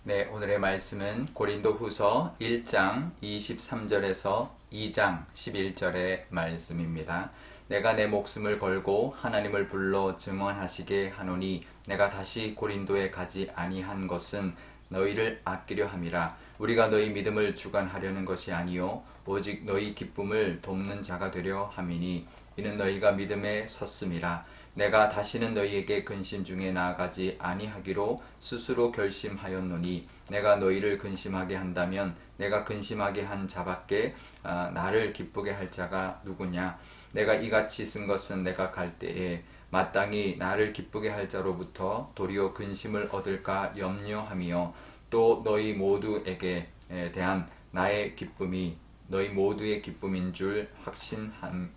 네, 오늘의 말씀은 고린도후서 1장 23절에서 2장 11절의 말씀입니다. 내가 내 목숨을 걸고 하나님을 불러 증언하시게 하노니 내가 다시 고린도에 가지 아니한 것은 너희를 아끼려 함이라. 우리가 너희 믿음을 주관하려는 것이 아니요 오직 너희 기쁨을 돕는 자가 되려 함이니 이는 너희가 믿음에 섰음이라. 내가 다시는 너희에게 근심 중에 나아가지 아니하기로 스스로 결심하였노니 내가 너희를 근심하게 한다면 내가 근심하게 한 자밖에 나를 기쁘게 할 자가 누구냐. 내가 이같이 쓴 것은 내가 갈 때에 마땅히 나를 기쁘게 할 자로부터 도리어 근심을 얻을까 염려하며 또 너희 모두에게 대한 나의 기쁨이 너희 모두의 기쁨인 줄 확신함이로라.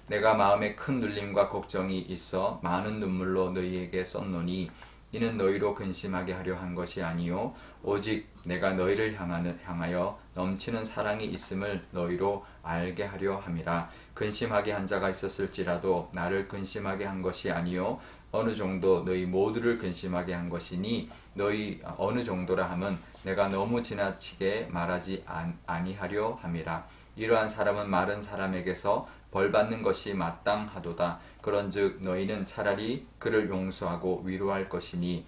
내가 마음에 큰 눌림과 걱정이 있어 많은 눈물로 너희에게 썼노니 이는 너희로 근심하게 하려 한 것이 아니요 오직 내가 너희를 향하여 넘치는 사랑이 있음을 너희로 알게 하려 함이라. 근심하게 한 자가 있었을지라도 나를 근심하게 한 것이 아니요 어느 정도 너희 모두를 근심하게 한 것이니 너희 어느 정도라 함은 내가 너무 지나치게 말하지 아니하려 함이라. 이러한 사람은 마른 사람에게서 벌받는 것이 마땅하도다. 그런즉 너희는 차라리 그를 용서하고 위로할 것이니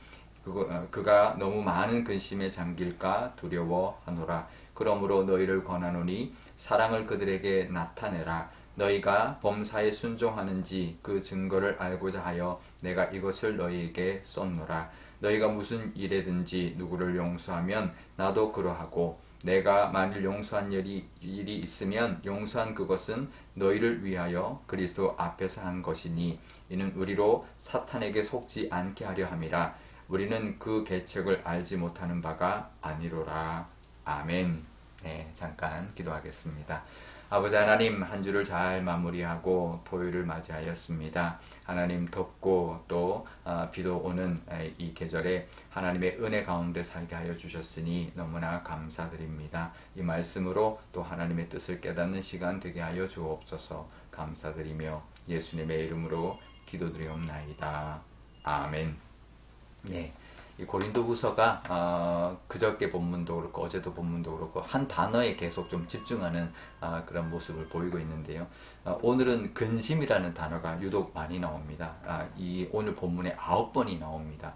그가 너무 많은 근심에 잠길까 두려워하노라. 그러므로 너희를 권하노니 사랑을 그들에게 나타내라. 너희가 범사에 순종하는지 그 증거를 알고자 하여 내가 이것을 너희에게 썼노라. 너희가 무슨 일에든지 누구를 용서하면 나도 그러하고 내가 만일 용서한 일이 있으면 용서한 그것은 너희를 위하여 그리스도 앞에서 한 것이니 이는 우리로 사탄에게 속지 않게 하려 함이라. 우리는 그 계책을 알지 못하는 바가 아니로라. 아멘. 네, 잠깐 기도하겠습니다. 아버지 하나님, 한 주를 잘 마무리하고 토요일을 맞이하였습니다. 하나님, 덥고 또 비도 오는 이 계절에 하나님의 은혜 가운데 살게 하여 주셨으니 너무나 감사드립니다. 이 말씀으로 또 하나님의 뜻을 깨닫는 시간 되게 하여 주옵소서. 감사드리며 예수님의 이름으로 기도드리옵나이다. 아멘. 네. 이 고린도후서가 그저께 본문도 그렇고 어제도 본문도 그렇고 한 단어에 계속 좀 집중하는 그런 모습을 보이고 있는데요. 오늘은 근심이라는 단어가 유독 많이 나옵니다. 이 오늘 본문에 9번이 나옵니다.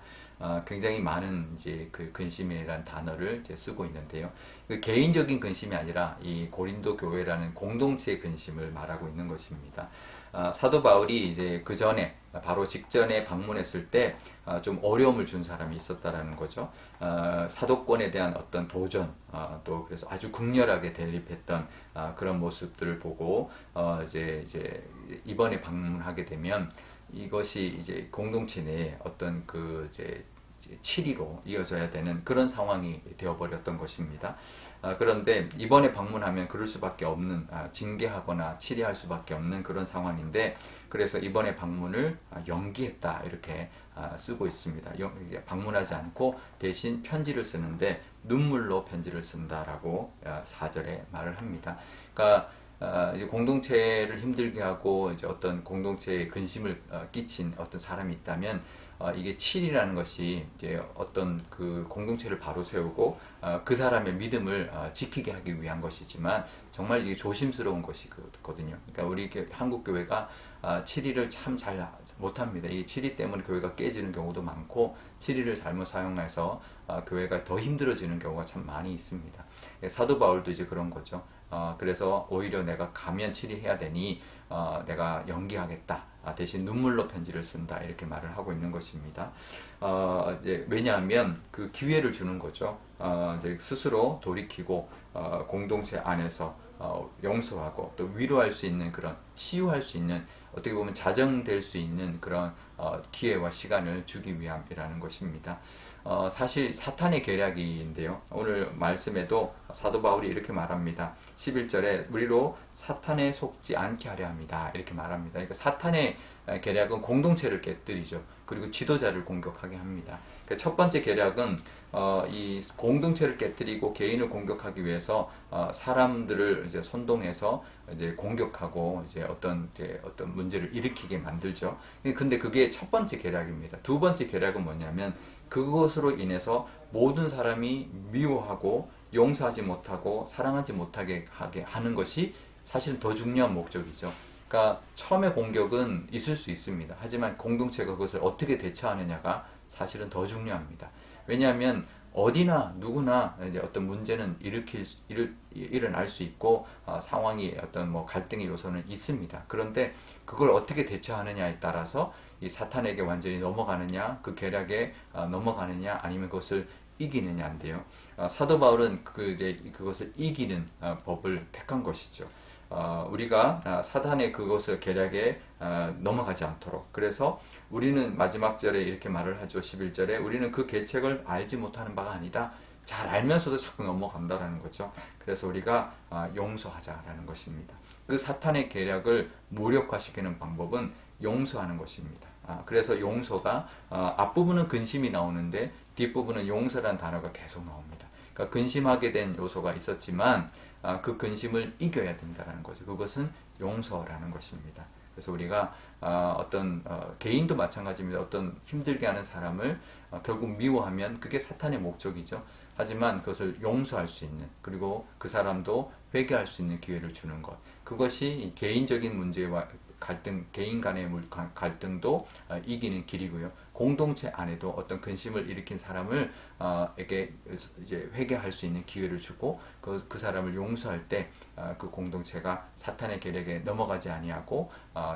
굉장히 많은 이제 그 근심이라는 단어를 이제 쓰고 있는데요. 그 개인적인 근심이 아니라 이 고린도 교회라는 공동체의 근심을 말하고 있는 것입니다. 사도 바울이 이제 그 전에 바로 직전에 방문했을 때 좀 어려움을 준 사람이 있었다라는 거죠. 사도권에 대한 어떤 도전, 또 그래서 아주 극렬하게 대립했던 그런 모습들을 보고 이제 이번에 방문하게 되면 이것이 이제 공동체 내에 어떤 그 이제 치리로 이어져야 되는 그런 상황이 되어버렸던 것입니다. 그런데 이번에 방문하면 그럴 수밖에 없는, 징계하거나 치리할 수밖에 없는 그런 상황인데, 그래서 이번에 방문을 연기했다 이렇게 쓰고 있습니다. 방문하지 않고 대신 편지를 쓰는데 눈물로 편지를 쓴다라고 4절에 말을 합니다. 그러니까 이제 공동체를 힘들게 하고 이제 어떤 공동체에 근심을 끼친 어떤 사람이 있다면 이게 칠이라는 것이 이제 어떤 그 공동체를 바로 세우고 그 사람의 믿음을 지키게 하기 위한 것이지만 정말 이게 조심스러운 것이거든요. 그러니까 우리 한국 교회가 칠이를 참 잘 못합니다. 이 칠이 때문에 교회가 깨지는 경우도 많고 칠이를 잘못 사용해서 교회가 더 힘들어지는 경우가 참 많이 있습니다. 사도 바울도 이제 그런 거죠. 그래서 오히려 내가 가면 치리해야 되니 내가 연기하겠다. 대신 눈물로 편지를 쓴다. 이렇게 말을 하고 있는 것입니다. 왜냐하면 그 기회를 주는 거죠. 이제 스스로 돌이키고 공동체 안에서 용서하고 또 위로할 수 있는 그런 치유할 수 있는 어떻게 보면 자정될 수 있는 그런 기회와 시간을 주기 위함이라는 것입니다. 사실 사탄의 계략인데요. 오늘 말씀에도 사도 바울이 이렇게 말합니다. 11절에 우리로 사탄에 속지 않게 하려 합니다. 이렇게 말합니다. 그러니까 사탄의 계략은 공동체를 깨뜨리죠. 그리고 지도자를 공격하게 합니다. 그러니까 첫 번째 계략은 이 공동체를 깨뜨리고 개인을 공격하기 위해서 사람들을 이제 선동해서 이제 공격하고 이제 어떤 문제를 일으키게 만들죠. 근데 그게 첫 번째 계략입니다. 두 번째 계략은 뭐냐면 그것으로 인해서 모든 사람이 미워하고 용서하지 못하고 사랑하지 못하게 하게 하는 것이 사실 더 중요한 목적이죠. 그러니까 처음에 공격은 있을 수 있습니다. 하지만 공동체가 그것을 어떻게 대처하느냐가 사실은 더 중요합니다. 왜냐하면 어디나 누구나 이제 어떤 문제는 일어날 수 있고 상황이 어떤 뭐 갈등의 요소는 있습니다. 그런데 그걸 어떻게 대처하느냐에 따라서 이 사탄에게 완전히 넘어가느냐, 그 계략에 넘어가느냐, 아니면 그것을 이기느냐인데요. 사도 바울은 그것을 이기는 법을 택한 것이죠. 우리가 사탄의 그것을 계략에 넘어가지 않도록. 그래서 우리는 마지막 절에 이렇게 말을 하죠. 11절에 우리는 그 계책을 알지 못하는 바가 아니다. 잘 알면서도 자꾸 넘어간다라는 거죠. 그래서 우리가 용서하자라는 것입니다. 그 사탄의 계략을 무력화시키는 방법은 용서하는 것입니다. 그래서 용서가 앞부분은 근심이 나오는데 뒷부분은 용서라는 단어가 계속 나옵니다. 그러니까 근심하게 된 요소가 있었지만 그 근심을 이겨야 된다는 거죠. 그것은 용서라는 것입니다. 그래서 우리가 어떤 개인도 마찬가지입니다. 어떤 힘들게 하는 사람을 결국 미워하면 그게 사탄의 목적이죠. 하지만 그것을 용서할 수 있는, 그리고 그 사람도 회개할 수 있는 기회를 주는 것, 그것이 개인적인 문제와 갈등, 개인 간의 갈등도 이기는 길이고요. 공동체 안에도 어떤 근심을 일으킨 사람을 에게 이제 회개할 수 있는 기회를 주고 그 사람을 용서할 때 그 공동체가 사탄의 계략에 넘어가지 아니하고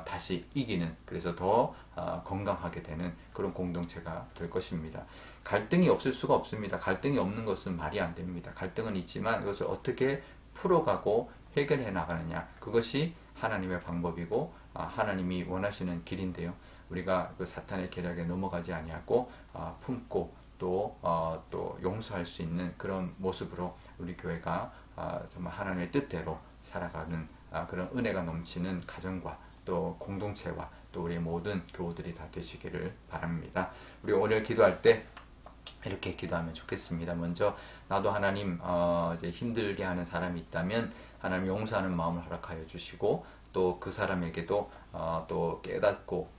다시 이기는, 그래서 더 건강하게 되는 그런 공동체가 될 것입니다. 갈등이 없을 수가 없습니다. 갈등이 없는 것은 말이 안 됩니다. 갈등은 있지만 이것을 어떻게 풀어가고 해결해 나가느냐, 그것이 하나님의 방법이고 하나님이 원하시는 길인데요. 우리가 그 사탄의 계략에 넘어가지 아니하고 품고 또 용서할 수 있는 그런 모습으로 우리 교회가 정말 하나님의 뜻대로 살아가는 그런 은혜가 넘치는 가정과 또 공동체와 또 우리 모든 교우들이 다 되시기를 바랍니다. 우리 오늘 기도할 때 이렇게 기도하면 좋겠습니다. 먼저 나도 하나님 이제 힘들게 하는 사람이 있다면 하나님 용서하는 마음을 허락하여 주시고 또 그 사람에게도 또 깨닫고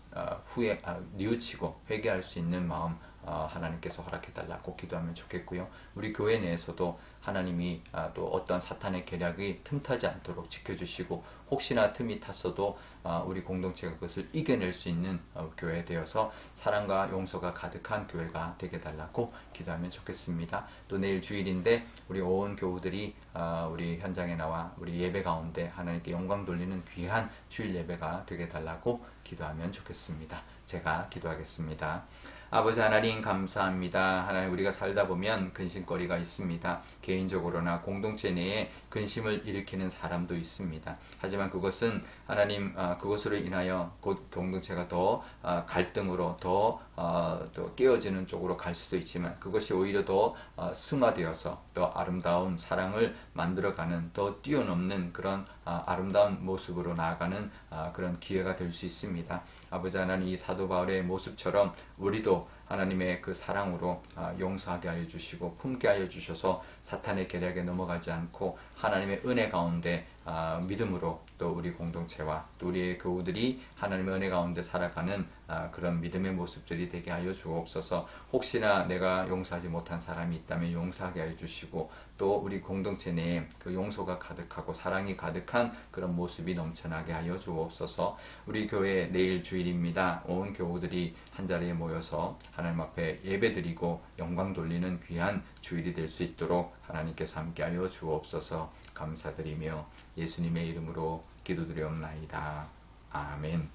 후에 뉘우치고 회개할 수 있는 마음 하나님께서 허락해 달라고 기도하면 좋겠고요. 우리 교회 내에서도 하나님이 또 어떤 사탄의 계략이 틈타지 않도록 지켜주시고 혹시나 틈이 탔어도 우리 공동체가 그것을 이겨낼 수 있는 교회 되어서 사랑과 용서가 가득한 교회가 되게 달라고 기도하면 좋겠습니다. 또 내일 주일인데 우리 온 교우들이 우리 현장에 나와 우리 예배 가운데 하나님께 영광 돌리는 귀한 주일 예배가 되게 달라고 기도하면 좋겠습니다. 제가 기도하겠습니다. 아버지 하나님 감사합니다. 하나님 우리가 살다 보면 근심거리가 있습니다. 개인적으로나 공동체 내에 근심을 일으키는 사람도 있습니다. 하지만 그것은 하나님 그것으로 인하여 곧 공동체가 더 갈등으로 더 깨어지는 쪽으로 갈 수도 있지만 그것이 오히려 더 승화되어서 더 아름다운 사랑을 만들어가는 더 뛰어넘는 그런 아름다운 모습으로 나아가는 그런 기회가 될 수 있습니다. 아버지 하나님 이 사도 바울의 모습처럼 우리도 하나님의 그 사랑으로 용서하게 하여 주시고 품게 하여 주셔서 사탄의 계략에 넘어가지 않고 하나님의 은혜 가운데 믿음으로 또 우리 공동체와 또 우리의 교우들이 하나님의 은혜 가운데 살아가는 그런 믿음의 모습들이 되게 하여 주옵소서. 혹시나 내가 용서하지 못한 사람이 있다면 용서하게 하여 주시고 또 우리 공동체 내에 그 용서가 가득하고 사랑이 가득한 그런 모습이 넘쳐나게 하여 주옵소서. 우리 교회 내일 주일입니다. 온 교우들이 한자리에 모여서 하나님 앞에 예배드리고 영광 돌리는 귀한 주일이 될 수 있도록 하나님께서 함께하여 주옵소서. 감사드리며 예수님의 이름으로 기도드리옵나이다. 아멘.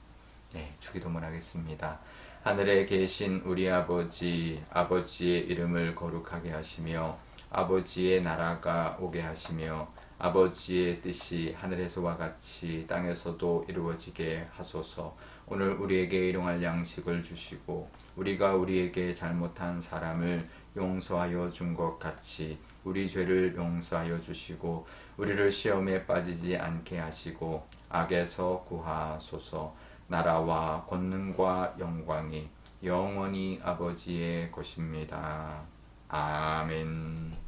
네, 주기도문 하겠습니다. 하늘에 계신 우리 아버지, 아버지의 이름을 거룩하게 하시며 아버지의 나라가 오게 하시며 아버지의 뜻이 하늘에서와 같이 땅에서도 이루어지게 하소서. 오늘 우리에게 일용할 양식을 주시고 우리가 우리에게 잘못한 사람을 용서하여 준 것 같이 우리 죄를 용서하여 주시고 우리를 시험에 빠지지 않게 하시고 악에서 구하소서. 나라와 권능과 영광이 영원히 아버지의 것입니다. 아멘.